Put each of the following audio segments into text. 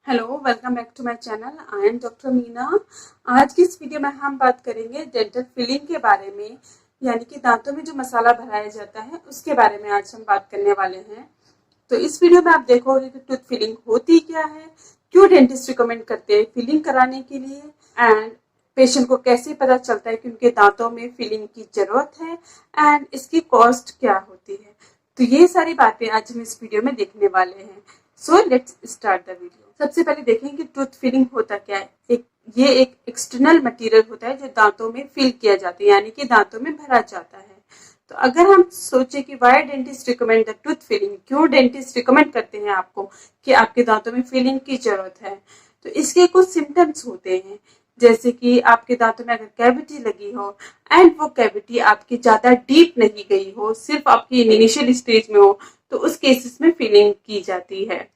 Hello, welcome back to my channel. I am doctor Meena. आज की इस वीडियो में हम बात करेंगे डेंटल फिलिंग के बारे में, यानी कि दांतों में जो मसाला भराया जाता है उसके बारे में आज हम बात करने वाले हैं। तो इस वीडियो में आप देखोगे कि टूथ फिलिंग होती क्या है, क्यों डेंटिस्ट रिकमेंड करते हैं फिलिंग कराने के लिए, एंड पेशेंट को कैसे पता चलता है कि उनके दांतों में फिलिंग की जरूरत है, एंड इसकी कॉस्ट क्या होती है। तो ये सारी बातें आज हम इस वीडियो में देखने वाले हैं। So let's start the video. सबसे पहले देखें कि टूथ फिलिंग होता क्या है। ये एक एक्सटर्नल मटेरियल होता है जो दांतों में फिल किया जाता है, यानी कि दांतों में भरा जाता है। तो अगर हम सोचे कि why dentist recommend the tooth filling, क्यों डेंटिस्ट रिकमेंड करते हैं आपको कि आपके दांतों में फिलिंग की जरूरत है, तो इसके कुछ सिम्टम्स होते हैं। जैसे कि आपके दांतों में अगर कैविटी लगी हो एंड वो कैविटी आपकी ज्यादा डीप नहीं गई हो, सिर्फ आपकी इनिशियल स्टेज में हो, तो उस केसेस में फिलिंग की जाती है।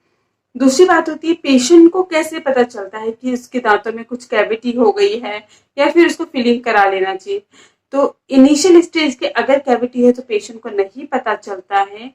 दूसरी बात होती है पेशेंट को कैसे पता चलता है कि उसके दांतों में कुछ कैविटी हो गई है या फिर उसको फिलिंग करा लेना चाहिए। तो इनिशियल स्टेज के अगर कैविटी है तो पेशेंट को नहीं पता चलता है,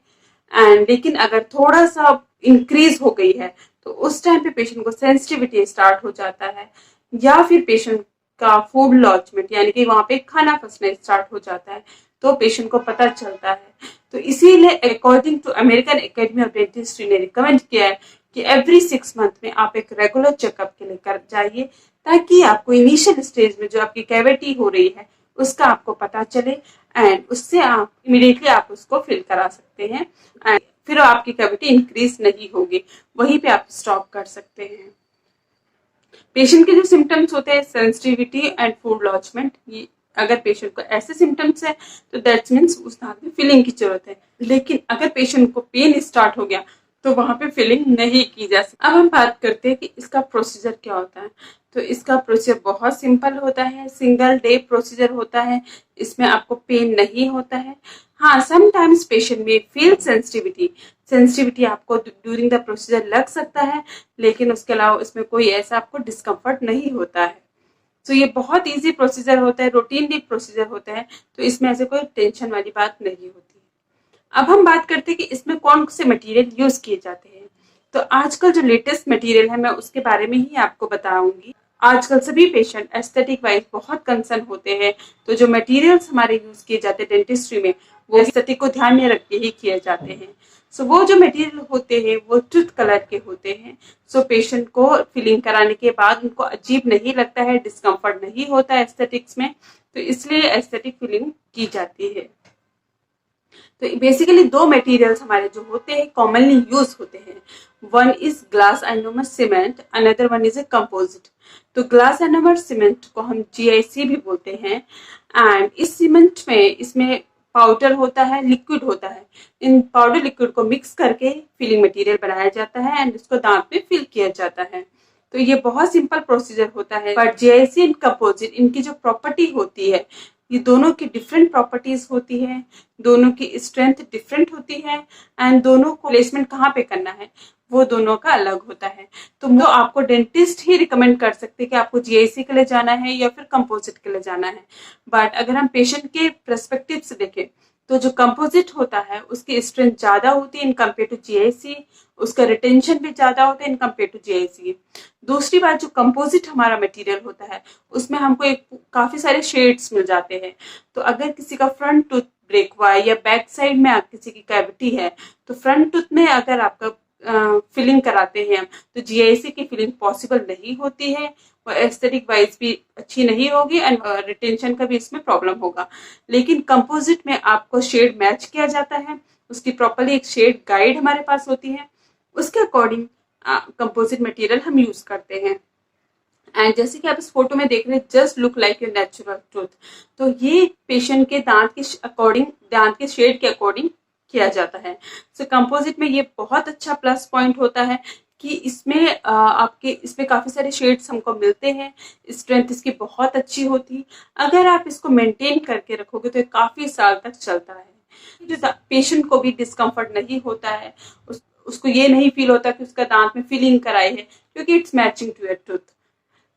एंड लेकिन अगर थोड़ा सा इंक्रीज हो गई है तो उस टाइम पे पेशेंट को सेंसिटिविटी स्टार्ट हो जाता है, या फिर पेशेंट का फूड लॉन्चमेंट यानी कि वहां पे खाना फंसना स्टार्ट हो जाता है, तो पेशेंट को पता चलता है। तो इसीलिए according to American academy of dentistry ने रिकमेंड किया है कि एवरी 6 मंथ में आप एक रेगुलर चेकअप के लिए कर जाइए, ताकि आपको इनिशियल स्टेज में जो आपकी कैविटी हो रही है उसका आपको पता चले, एंड उससे आप इमीडिएटली आप उसको फिल करा सकते हैं, एंड फिर आपकी कैविटी इंक्रीज नहीं होगी, वहीं पे आप स्टॉप कर सकते हैं। पेशेंट के जो सिम्टम्स होते हैं सेंसिटिविटी एंड फूड लॉन्चमेंट, ये अगर पेशेंट को ऐसे सिम्टम्स है तो दैट मीन्स उस दांत में फिलिंग की जरूरत है। लेकिन अगर पेशेंट को पेन स्टार्ट हो गया तो वहां पे फिलिंग नहीं की जा सकती। अब हम बात करते हैं कि इसका प्रोसीजर क्या होता है। तो इसका प्रोसीजर बहुत सिंपल होता है, सिंगल डे प्रोसीजर होता है। इसमें आपको पेन नहीं होता है। हाँ, समटाइम्स पेशेंट में फील सेंसिटिविटी आपको ड्यूरिंग द प्रोसीजर लग सकता है, लेकिन उसके अलावा इसमें कोई ऐसा आपको डिस्कम्फर्ट नहीं होता है। तो ये बहुत इजी प्रोसीजर होता है, रूटीनली प्रोसीजर होता है, तो इसमें ऐसे कोई टेंशन वाली बात नहीं होती है। अब हम बात करते हैं कि इसमें कौन से मटेरियल यूज किए जाते हैं। तो आजकल जो लेटेस्ट मटेरियल है मैं उसके बारे में ही आपको बताऊंगी। आजकल सभी पेशेंट एस्थेटिक वाइज बहुत कंसर्न होते हैं, तो जो मटेरियल्स हमारे यूज किए जाते हैं डेंटिस्ट्री में वो एस्थेटिक को ध्यान में रख के ही किए जाते हैं। सो वो जो मटेरियल होते हैं वो ट्रूथ कलर के होते हैं। सो पेशेंट को फिलिंग कराने के बाद उनको अजीब नहीं लगता है, डिस्कम्फर्ट नहीं होता है एस्थेटिक्स में, तो इसलिए एस्थेटिक फिलिंग की जाती है। तो बेसिकली दो मटेरियल्स हमारे जो होते हैं कॉमनली यूज होते हैं, one is glass anomer cement, another one is a composite. तो ग्लास एनोमर सीमेंट को हम GIC भी बोलते हैं, एंड इस सीमेंट में इसमें पाउडर होता है, लिक्विड होता है। इन पाउडर लिक्विड को मिक्स करके फिलिंग मटेरियल बनाया जाता है एंड इसको दांत में फिल किया जाता है। तो ये बहुत सिंपल प्रोसीजर होता है, बट GIC एंड कंपोजिट इनकी जो प्रॉपर्टी होती है, ये दोनों की डिफरेंट प्रॉपर्टीज होती है, दोनों की स्ट्रेंथ डिफरेंट होती है, एंड दोनों को प्लेसमेंट कहाँ पे करना है वो दोनों का अलग होता है। तो आपको डेंटिस्ट ही रिकमेंड कर सकते हैं कि आपको GIC के लिए जाना है या फिर कंपोजिट के लिए जाना है। बट अगर हम पेशेंट के पर्सपेक्टिव से देखें तो जो कंपोजिट होता है उसकी स्ट्रेंथ ज्यादा होती है इन कम्पेयर टू GIC, उसका रिटेंशन भी ज्यादा होता है इन कम्पेयर टू GIC। दूसरी बात, जो कंपोजिट हमारा मटेरियल होता है उसमें हमको काफी सारे शेड्स मिल जाते हैं। तो अगर किसी का फ्रंट टूथ ब्रेक हुआ है या बैक साइड में किसी की कैविटी है, तो फ्रंट टूथ में अगर आपका फिलिंग कराते हैं तो GIC की फिलिंग पॉसिबल नहीं होती है, और एस्थेटिक वाइज भी अच्छी नहीं होगी, एंड रिटेंशन का भी इसमें प्रॉब्लम होगा। लेकिन कंपोजिट में आपको शेड मैच किया जाता है, उसकी प्रॉपरली एक शेड गाइड हमारे पास होती है, उसके अकॉर्डिंग कंपोजिट मटेरियल हम यूज करते हैं। एंड जैसे कि आप इस फोटो में देख रहे हैं, just look like your natural tooth. तो ये पेशेंट के दांत के अकॉर्डिंग, दांत के शेड के अकॉर्डिंग किया जाता है। सो कंपोजिट में ये बहुत अच्छा प्लस पॉइंट होता है कि इसमें आपके इसमें काफी सारे शेड्स हमको मिलते हैं, स्ट्रेंथ इसकी बहुत अच्छी होती है। अगर आप इसको मेंटेन करके रखोगे तो ये काफी साल तक चलता है। जो पेशेंट को भी डिस्कम्फर्ट नहीं होता है, उसको ये नहीं फील होता कि उसका दांत में फिलिंग कराई है, क्योंकि it's matching to your tooth.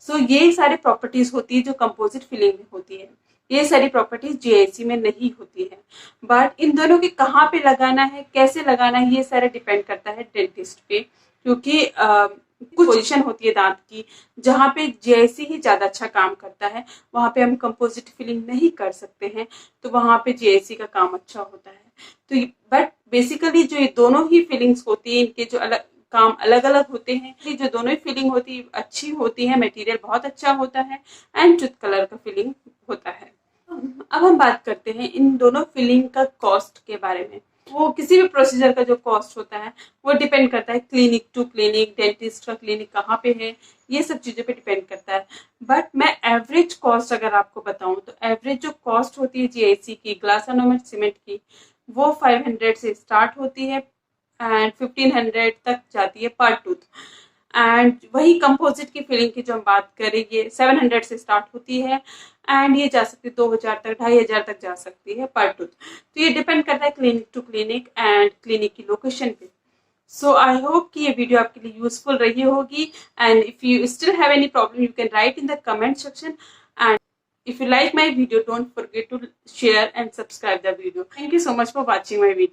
So ये सारी प्रॉपर्टीज होती है जो कंपोजिट फिलिंग में होती है। ये सारी प्रॉपर्टीज GIC में नहीं होती है। बट इन दोनों के कहाँ पे लगाना है, कैसे लगाना है, ये सारा डिपेंड करता है डेंटिस्ट पे, क्योंकि कुछ पोजीशन होती है दांत की जहाँ पे जीआईसी ही ज्यादा अच्छा काम करता है, वहां पे हम कंपोजिट फिलिंग नहीं कर सकते हैं, तो वहां पे जीआईसी का काम अच्छा होता है। तो बट बेसिकली जो ये दोनों ही फिलिंग्स होती है, इनके जो अलग काम अलग अलग होते हैं। ये जो दोनों ही फिलिंग होती है अच्छी होती है, मटेरियल बहुत अच्छा होता है एंड टूथ कलर का फिलिंग होता है। अब हम बात करते हैं इन दोनों फिलिंग का कॉस्ट के बारे में। वो किसी भी प्रोसीजर का जो कॉस्ट होता है वो डिपेंड करता है क्लिनिक टू क्लिनिक, डेंटिस्ट का क्लिनिक कहाँ पे है, ये सब चीज़ों पे डिपेंड करता है। बट मैं एवरेज कॉस्ट अगर आपको बताऊं तो एवरेज जो कॉस्ट होती है जीआईसी की, ग्लास एनोमेट सीमेंट की, वो 500 से स्टार्ट होती है एंड 1500 तक जाती है पर टूथ। एंड वही कंपोजिट की फिलिंग की जो हम बात करेंगे 700 से स्टार्ट होती है एंड ये जा सकती है 2000 तक, 2500 तक जा सकती है पर टूथ। तो ये डिपेंड करता है clinic to clinic and clinic की लोकेशन पे। सो आई होप कि ये वीडियो आपके लिए यूजफुल रही होगी and if you still have any problem you can write in the comment section and if you like my video don't forget to share and subscribe the video. Thank you so much for watching my video.